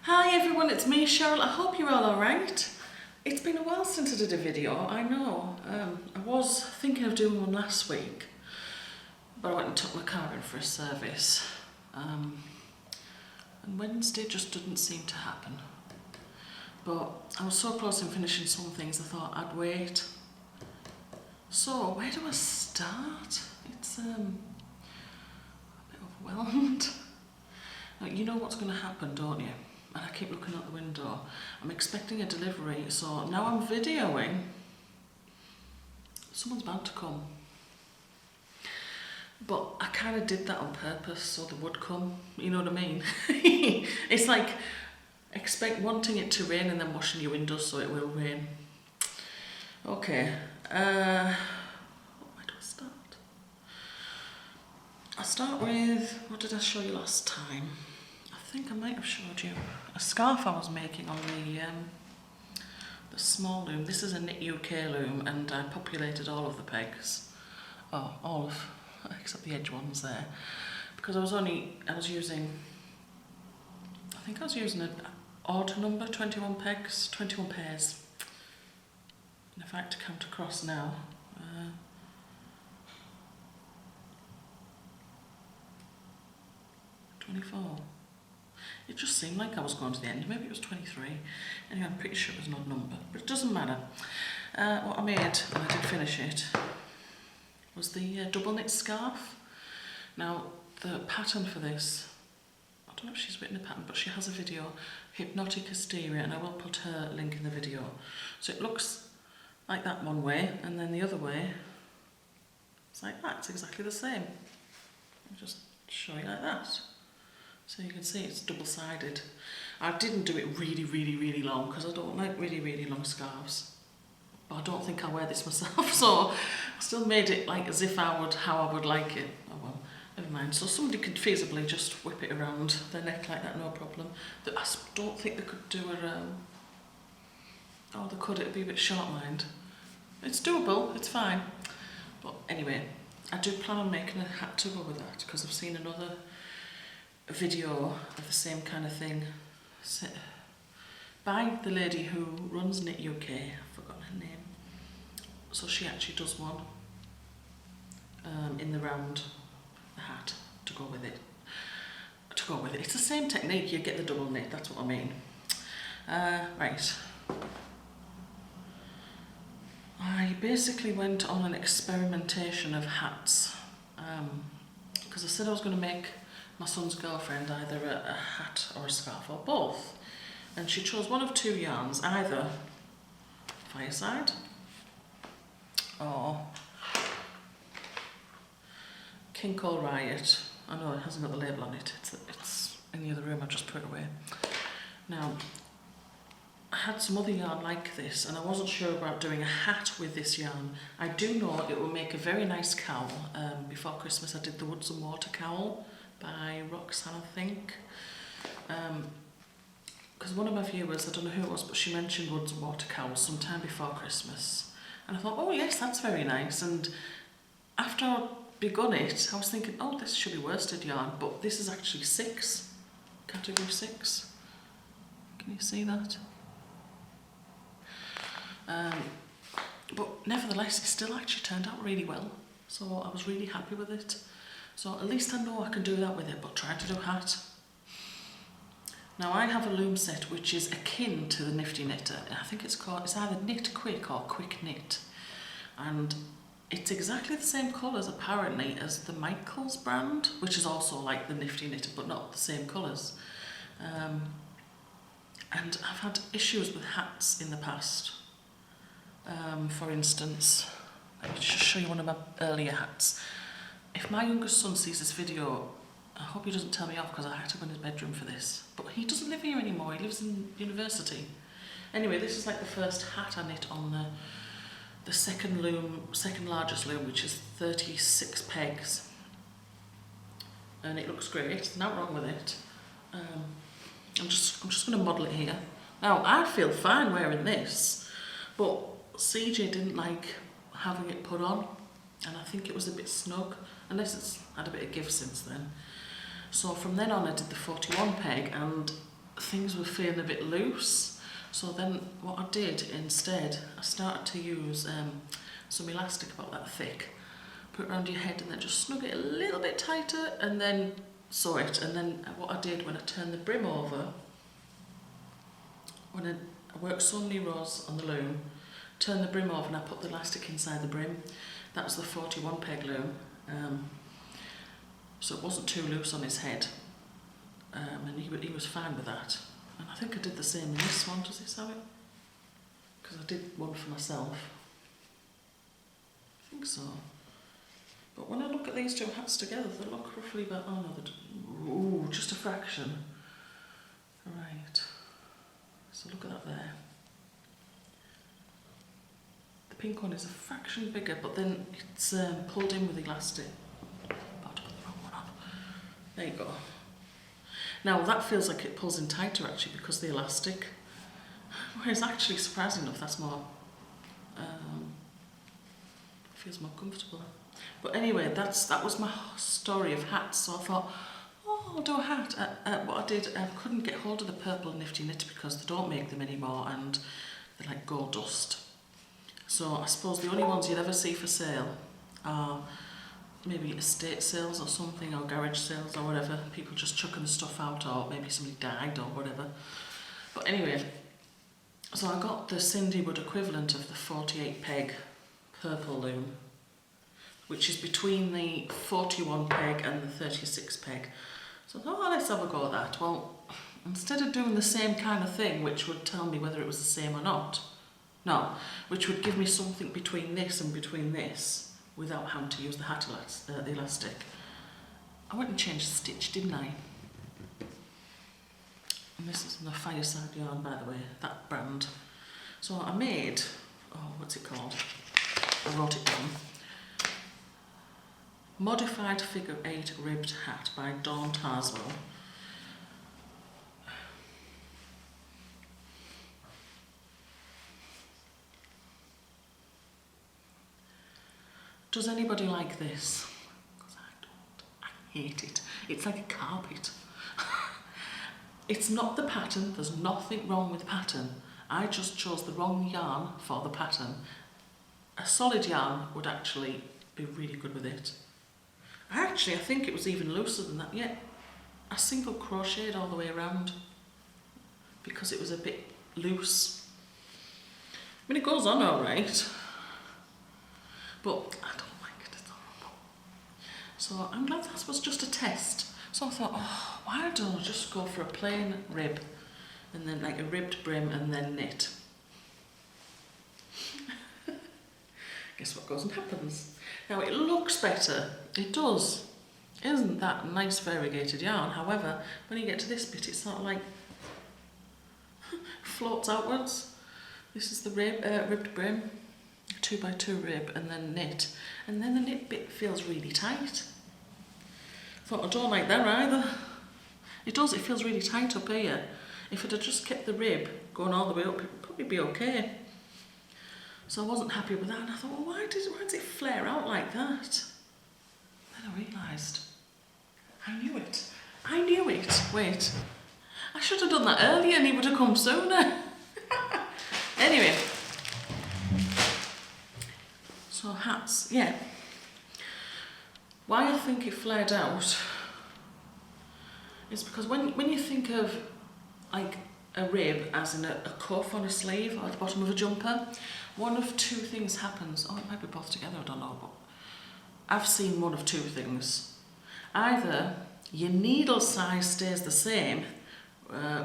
Hi everyone, it's me Cheryl. I hope you're all alright. It's been a while since I did a video, I know. I was thinking of doing one last week, but I went and took my car in for a service. And Wednesday just didn't seem to happen. But I was so close in finishing some things I thought I'd wait. So where do I start? It's a bit overwhelmed. Now, you know what's going to happen, don't you? And I keep looking out the window. I'm expecting a delivery, so now I'm videoing. Someone's bound to come. But I kind of did that on purpose so they would come, you know what I mean? It's like wanting it to rain and then washing your windows so it will rain. Okay, where do I start? I'll start with, what did I show you last time? I think I might have showed you a scarf I was making on the small loom. This is a Knit UK loom and I populated all of the pegs. Oh, all of, except the edge ones there. Because I was using an odd number, 21 pegs, 21 pairs. And if I had to count across now, 24. It just seemed like I was going to the end. Maybe it was 23. Anyway, I'm pretty sure it was an odd number, but it doesn't matter. What I made, and I did finish it, was the double knit scarf. Now, the pattern for this, I don't know if she's written a pattern, but she has a video, Hypnotic Hysteria, and I will put her link in the video. So it looks like that one way, and then the other way, it's like that. It's exactly the same. I'll just show you like that. So you can see it's double-sided. I didn't do it really long because I don't like really long scarves. But I don't think I'll wear this myself, so I still made it like as if how I would like it. Oh well, never mind. So somebody could feasibly just whip it around their neck like that, no problem. I don't think they could do oh, they could, it'd be a bit short, mind. It's doable, it's fine. But anyway, I do plan on making a hat to go with that because I've seen another video of the same kind of thing by the lady who runs Knit UK. I've forgotten her name. So she actually does one in the round, the hat to go with it. It's the same technique, you get the double knit, that's what I mean. Right. I basically went on an experimentation of hats because I said I was going to make my son's girlfriend either a hat or a scarf or both, and she chose one of two yarns, either Fireside or King Cole Riot. I know it hasn't got the label on it, it's in the other room, I've just put it away. Now, I had some other yarn like this and I wasn't sure about doing a hat with this yarn. I do know it will make a very nice cowl. Before Christmas I did the Woods and Water cowl by Roxanne, I think. Because one of my viewers, I don't know who it was, but she mentioned Woods and Water cowls sometime before Christmas. And I thought, oh yes, that's very nice. And after I'd begun it, I was thinking, oh, this should be worsted yarn, but this is actually 6, category 6. Can you see that? But nevertheless, it still actually turned out really well. So I was really happy with it. So at least I know I can do that with it, but try to do a hat. Now I have a loom set which is akin to the Nifty Knitter. I think it's either Knit Quick or Quick Knit. And it's exactly the same colours apparently as the Michaels brand, which is also like the Nifty Knitter, but not the same colours. And I've had issues with hats in the past. For instance, let me just show you one of my earlier hats. If my youngest son sees this video, I hope he doesn't tell me off because I had to go in his bedroom for this. But he doesn't live here anymore, he lives in university. Anyway, this is like the first hat I knit on the second largest loom, which is 36 pegs. And it looks great, there's nothing wrong with it. I'm just going to model it here. Now, I feel fine wearing this, but CJ didn't like having it put on, and I think it was a bit snug, unless it's had a bit of give since then. So from then on I did the 41 peg, and things were feeling a bit loose. So then what I did instead, I started to use some elastic about that thick, put it around your head and then just snug it a little bit tighter and then sew it. And then what I did when I turned the brim over, when I worked so many rows on the loom, turned the brim over and I put the elastic inside the brim. That was the 41 peg loom, so it wasn't too loose on his head, and he was fine with that. And I think I did the same in this one. Does this have it? Because I did one for myself. I think so. But when I look at these two hats together, they look roughly about, oh no, ooh, just a fraction. Right, so look at that there. The pink one is a fraction bigger, but then it's pulled in with elastic. About to put the wrong one on. There you go. Now that feels like it pulls in tighter actually because of the elastic. Whereas actually, surprisingly enough, that's more, feels more comfortable. But anyway, that was my story of hats. So I thought, oh, I'll do a hat. What I did, I couldn't get hold of the purple Nifty Knit because they don't make them anymore and they're like gold dust. So I suppose the only ones you'd ever see for sale are maybe estate sales or something, or garage sales or whatever, people just chucking the stuff out, or maybe somebody died or whatever. But anyway, so I got the Cindy Wood equivalent of the 48 peg purple loom, which is between the 41 peg and the 36 peg. So I thought, oh, let's have a go at that. Well, instead of doing the same kind of thing, which would tell me whether it was the same or not, no, which would give me something between this and between this, without having to use the hat the elastic, I went and changed the stitch, didn't I? And this is the Fireside yarn, by the way, that brand. So I made, oh, what's it called? I wrote it down. Modified Figure 8 Ribbed Hat by Dawn Tarswell. Does anybody like this? Because I don't. I hate it. It's like a carpet. It's not the pattern. There's nothing wrong with the pattern. I just chose the wrong yarn for the pattern. A solid yarn would actually be really good with it. I think it was even looser than that. Yeah, I single crocheted all the way around because it was a bit loose. I mean, it goes on all right, but I don't like it at all. So I'm glad that was just a test. So I thought, oh, why don't I just go for a plain rib and then like a ribbed brim and then knit? Guess what goes and happens. Now it looks better, it does. Isn't that nice variegated yarn? However, when you get to this bit, it's sort of like floats outwards. This is the ribbed brim, 2x2 rib, and then knit. And then the knit bit feels really tight. Thought I don't like that either. It does, it feels really tight up here. If it had just kept the rib going all the way up, it would probably be okay. So I wasn't happy with that, and I thought, well, why does it flare out like that? Then I realised, I knew it. I knew it. Wait, I should have done that earlier and he would have come sooner. Anyway, so hats, yeah. Why I think it flared out is because when you think of like a rib as in a cuff on a sleeve or at the bottom of a jumper, one of two things happens. Oh, it might be both together, I don't know, but I've seen one of two things. Either your needle size stays the same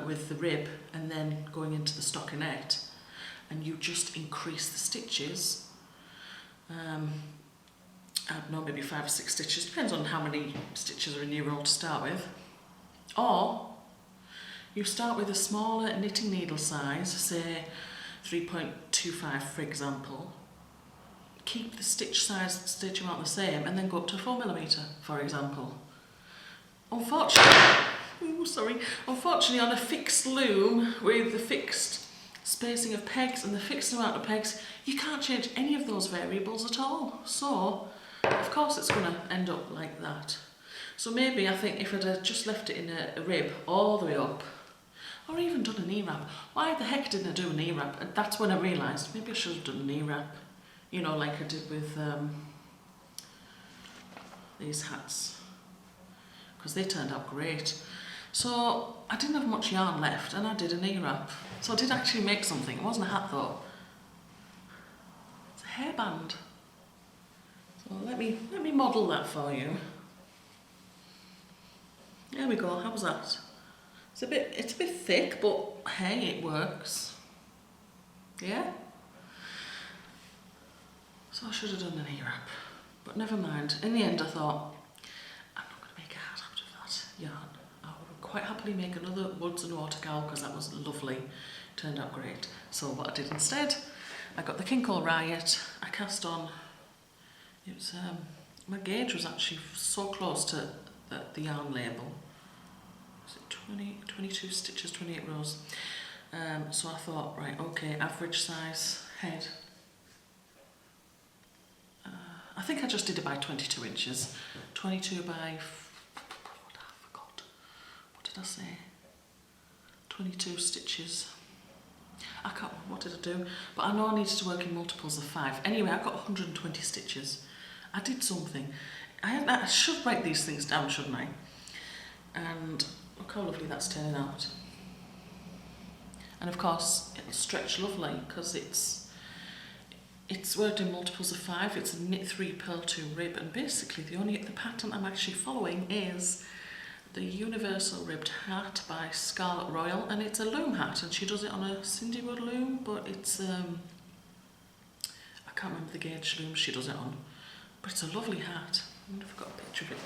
with the rib and then going into the stockinette, and you just increase the stitches. I don't know, maybe 5 or 6 stitches, depends on how many stitches are in your roll to start with. Or you start with a smaller knitting needle size, say 3.25 for example, keep the stitch amount the same, and then go up to 4mm, for example. Unfortunately on a fixed loom with the fixed spacing of pegs and the fixed amount of pegs, you can't change any of those variables at all. So, of course it's going to end up like that. So maybe I think if I'd just left it in a rib all the way up, or even done an E-wrap. Why the heck didn't I do an E-wrap? And that's when I realised maybe I should have done an E-wrap, you know, like I did with these hats, because they turned out great. So I didn't have much yarn left and I did an E-wrap. So I did actually make something. It wasn't a hat though. It's a hairband. So let me model that for you. There we go, how was that? It's a bit thick, but hey, it works. Yeah? So I should have done an E-wrap, but never mind. In the end I thought, I'm not going to make a hat out of that yarn. I would quite happily make another Woods and Water cowl because that was lovely. Turned out great. So what I did instead, I got the Kinko Riot, I cast on, it was, my gauge was actually so close to the yarn label. Was it 22 stitches, 28 rows? So I thought, right, okay, average size head. I think I just did it by 22 inches. 22 by, I forgot, what did I say? 22 stitches. I can't, what did I do? But I know I needed to work in multiples of 5. Anyway, I got 120 stitches. I did something. I should write these things down, shouldn't I? And look how lovely that's turning out. And of course, it'll stretch lovely because it's worked in multiples of 5. It's a knit 3, purl 2 rib, and basically the pattern I'm actually following is the Universal Ribbed Hat by Scarlet Royal, and it's a loom hat, and she does it on a Cindy Wood loom, but it's I can't remember the gauge loom she does it on, but it's a lovely hat. I wonder if I've got a picture of it.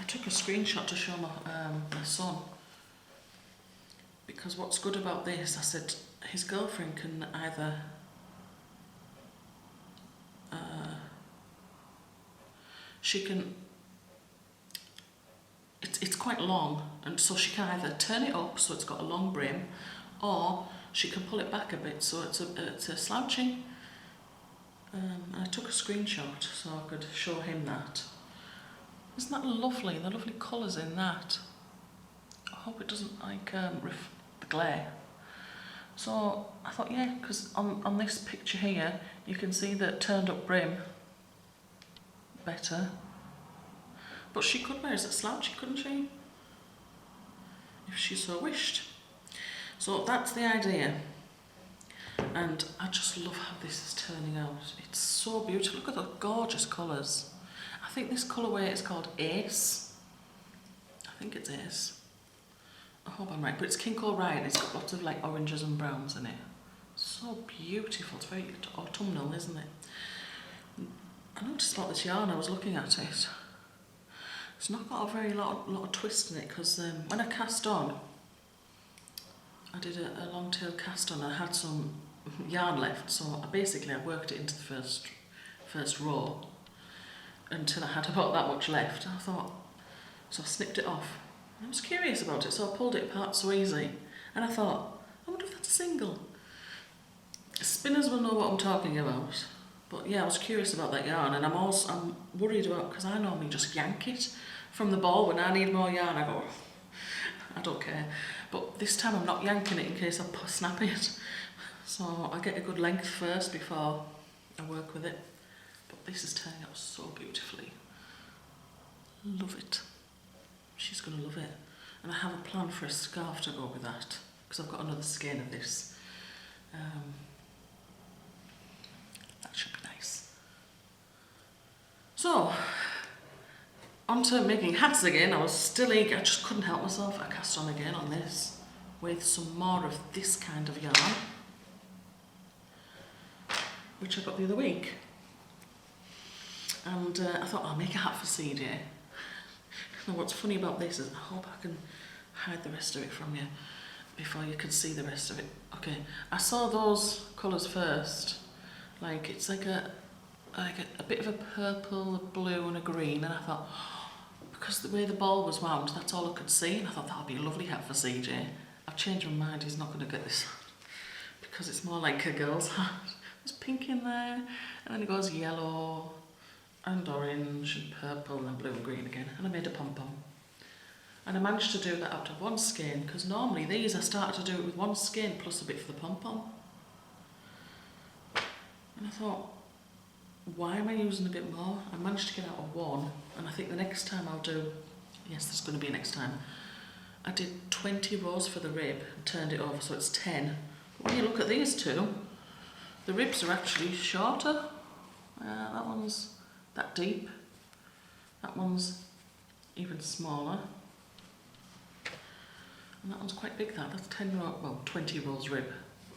I took a screenshot to show my son, because what's good about this, I said his girlfriend can either she can, it's quite long, and so she can either turn it up so it's got a long brim, or she can pull it back a bit so it's a slouching. And I took a screenshot so I could show him that. Isn't that lovely? The lovely colours in that. I hope it doesn't like the glare. So I thought, yeah, because on this picture here you can see the turned up brim better. But she could wear it as a slouchy, couldn't she? If she so wished. So that's the idea. And I just love how this is turning out. It's so beautiful. Look at the gorgeous colours. I think this colourway is called Ace. I think it's Ace. I hope I'm right. But it's Kinko Riot. It's got lots of like oranges and browns in it. So beautiful. It's very autumnal, isn't it? I noticed about this yarn. I was looking at it. It's not got a very lot of twist in it, because when I cast on, I did a long tail cast on. I had some yarn left, so I worked it into the first row until I had about that much left. I thought, so I snipped it off. I was curious about it, so I pulled it apart so easy, and I thought, I wonder if that's a single. Spinners will know what I'm talking about. But yeah, I was curious about that yarn, and I'm worried about, because I normally just yank it from the ball when I need more yarn. I go, I don't care. But this time I'm not yanking it in case I snap it. So I get a good length first before I work with it. But this is turning out so beautifully. Love it. She's going to love it. And I have a plan for a scarf to go with that, because I've got another skein of this. That should be nice. So, on to making hats again. I was still eager, I just couldn't help myself. I cast on again on this with some more of this kind of yarn, which I got the other week. And I thought, I'll make a hat for CD. Now what's funny about this is, I hope I can hide the rest of it from you before you can see the rest of it. Okay, I saw those colours first. Like, it's like a bit of a purple, a blue and a green, and I thought, because the way the ball was wound, that's all I could see, and I thought that would be a lovely hat for CJ. I've changed my mind, he's not going to get this because it's more like a girl's hat. There's pink in there, and then it goes yellow and orange and purple and blue and green again, and I made a pom-pom. And I managed to do that out of one skein, because normally these I started to do it with one skein plus a bit for the pom-pom. And I thought, why am I using a bit more? I managed to get out of one, and I think the next time I'll do, yes, there's going to be a next time, I did 20 rows for the rib and turned it over, so it's 10. But when you look at these two, the ribs are actually shorter. That one's that deep. That one's even smaller. And that one's quite big, that's 20 rows rib,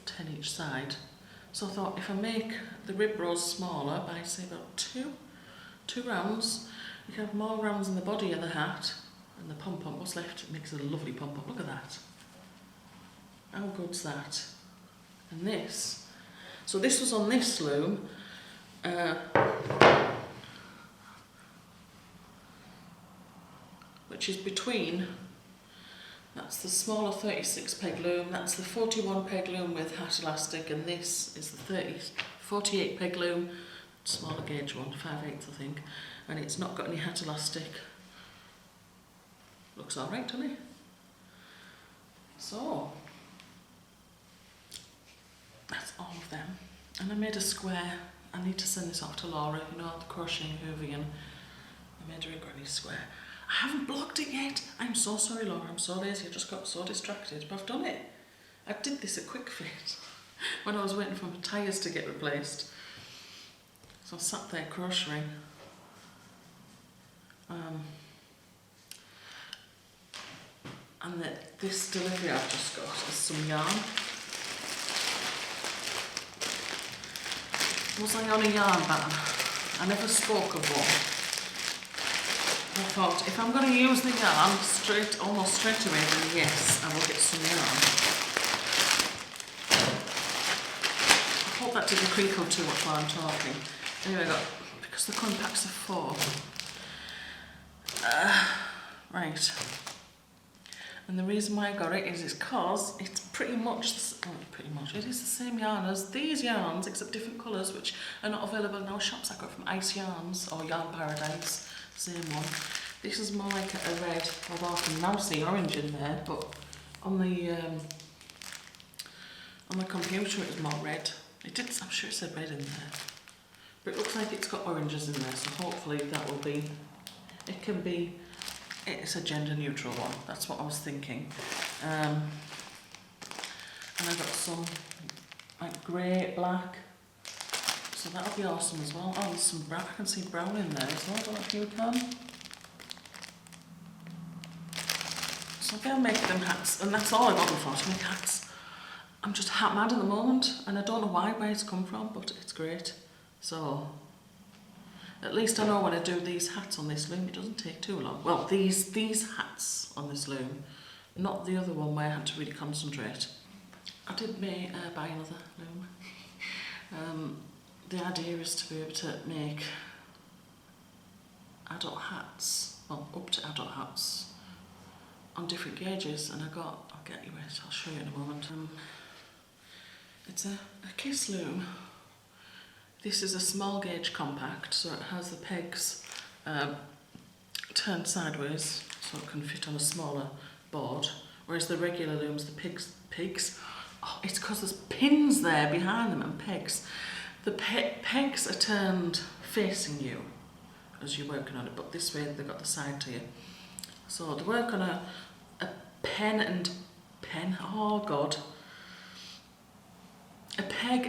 10 each side. So I thought, if I make the rib rows smaller by, say, about two rounds, you can have more rounds in the body of the hat, and the pom-pom, what's left, it makes a lovely pom-pom. Look at that. How good's that? And this, so this was on this loom, which is between, that's the smaller 36 peg loom, that's the 41 peg loom with hat elastic, and this is the 48 peg loom, smaller gauge one, 5/8 I think, and it's not got any hat elastic. Looks alright, doesn't it? So, that's all of them. And I made a square. I need to send this off to Laura, you know, the Crocheting Hoovian. I made her a granny square. I haven't blogged it yet. I'm so sorry, Laura. I'm so lazy. I just got so distracted, but I've done it. I did this at Quick Fit when I was waiting for my tyres to get replaced. So I sat there crocheting. And this delivery I've just got is some yarn. Was I on a yarn ban? I never spoke of one. I thought, if I'm going to use the yarn almost straight away, then yes, I will get some yarn. I hope that didn't crinkle too much while I'm talking. Anyway, because they're coming packs of 4. Right. And the reason why I got it is because it's pretty much, it is the same yarn as these yarns, except different colours, which are not available in our shops. I got from Ice Yarns or Yarn Paradise, same one. This is more like a red, although I can now see orange in there, but on the computer it was more red. I'm sure it said red in there. But it looks like it's got oranges in there, so hopefully that will be, it's a gender neutral one, that's what I was thinking. And I got some like grey, black, so that'll be awesome as well. Oh, there's some brown, I can see brown in there as well, I don't know if you can. So they'll make them hats, and that's all I got them for, to make hats. I'm just hat mad at the moment, and I don't know where it's come from, but it's great. So, at least I know when I do these hats on this loom, it doesn't take too long. Well, these hats on this loom, not the other one where I had to really concentrate. I did buy another loom. The idea is to be able to make adult hats, well, up to adult hats, on different gauges, and I'll get you it, I'll show you in a moment. It's a Kiss loom. This is a small gauge compact, so it has the pegs turned sideways, so it can fit on a smaller board, whereas the regular looms, the pigs, oh, it's because there's pins there behind them and pegs. The pegs are turned facing you as you're working on it, but this way they've got the side to you. So they work on a peg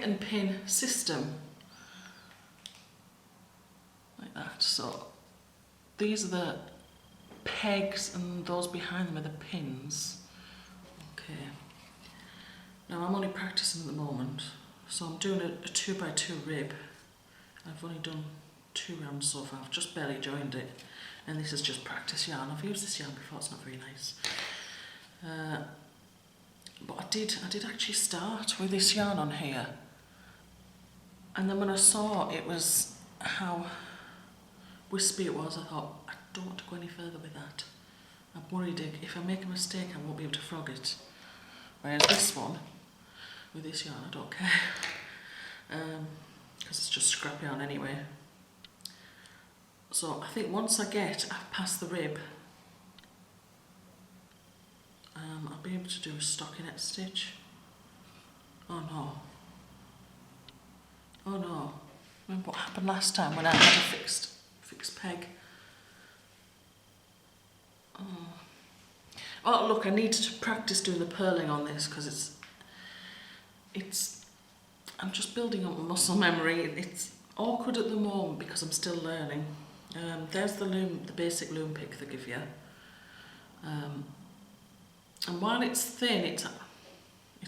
and pin system. Like that. So these are the pegs and those behind them are the pins. Okay. Now I'm only practicing at the moment, so I'm doing a 2x2 rib. I've only done 2 rounds so far, I've just barely joined it, and this is just practice yarn. I've used this yarn before, it's not very nice. But I did actually start with this yarn on here, and then when I saw it was how wispy it was, I thought, I don't want to go any further with that. I'm worried if I make a mistake I won't be able to frog it. Whereas this one, with this yarn, I don't care, because it's just scrap yarn anyway. So I think once I get past the rib, I'll be able to do a stockinette stitch. Oh no. Oh no. Remember what happened last time when I had a fixed peg? Oh look, I need to practice doing the purling on this because I'm just building up muscle memory. It's awkward at the moment because I'm still learning. There's the loom, the basic loom pick they give you. And while it's thin, it's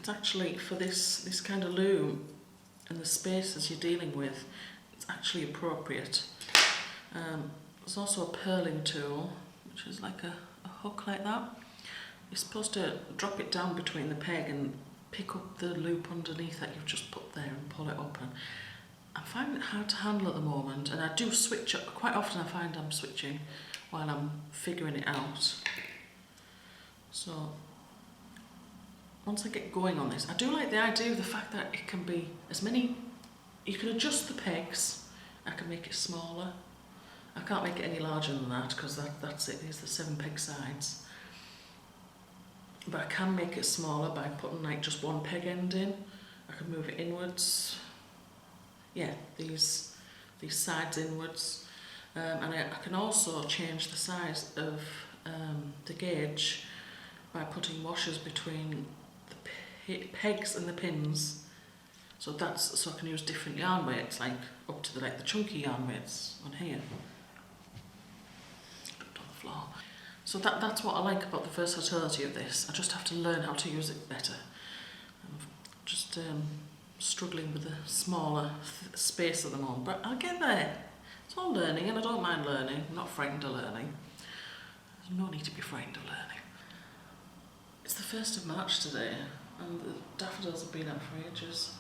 actually, for this kind of loom and the spaces you're dealing with, it's actually appropriate. There's also a purling tool, which is like a hook like that. You're supposed to drop it down between the peg and pick up the loop underneath that you've just put there and pull it up. And I find it hard to handle at the moment, and I do switch up. Quite often I find I'm switching while I'm figuring it out. So once I get going on this, I do like the idea of the fact that it can be as many, you can adjust the pegs. I can make it smaller. I can't make it any larger than that because that's it, there's the 7 peg sides. But I can make it smaller by putting like just one peg end in. I can move it inwards. Yeah, these sides inwards. And I can also change the size of the gauge by putting washers between the pegs and the pins. So I can use different yarn weights, like up to the chunky yarn weights on here. Dropped on the floor. So that's what I like about the versatility of this. I just have to learn how to use it better. I'm just struggling with the smaller space at the moment, but I'll get there. It's all learning, and I don't mind learning. I'm not frightened of learning. There's no need to be frightened of learning. It's the 1st of March today, and the daffodils have been out for ages.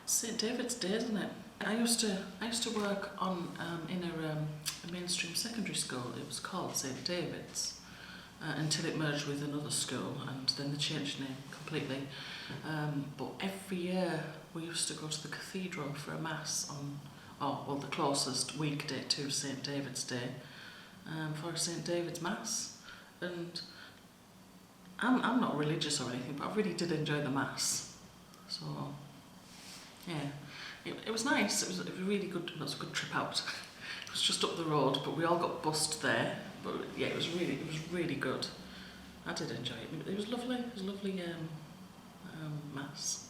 St. David's Day, isn't it? I used to work on in a mainstream secondary school. It was called St. David's until it merged with another school, and then they changed name completely. But every year we used to go to the cathedral for a mass on, the closest weekday to St. David's Day, for a St. David's Mass. And I'm not religious or anything, but I really did enjoy the mass. So yeah, it was nice. It was really good. It was a good trip out. It was just up the road, but we all got bussed there. But yeah, it was really good. I did enjoy it. It was lovely. It was a lovely mass.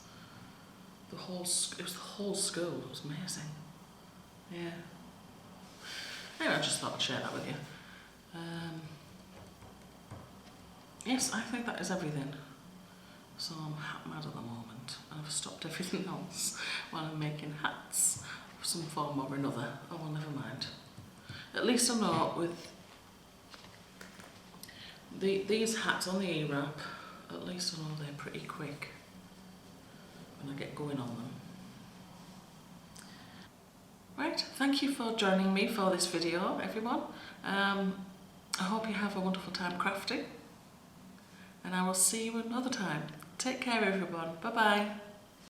It was the whole school. It was amazing. Yeah. Anyway, I just thought I'd share that with you. Yes, I think that is everything. So I'm hat mad at the moment. I've stopped everything else while I'm making hats of some form or another. Oh well, never mind. At least I know with these hats on the E-wrap, at least I know they're pretty quick when I get going on them. Right, thank you for joining me for this video, everyone. I hope you have a wonderful time crafting, and I will see you another time. Take care, everyone. Bye bye.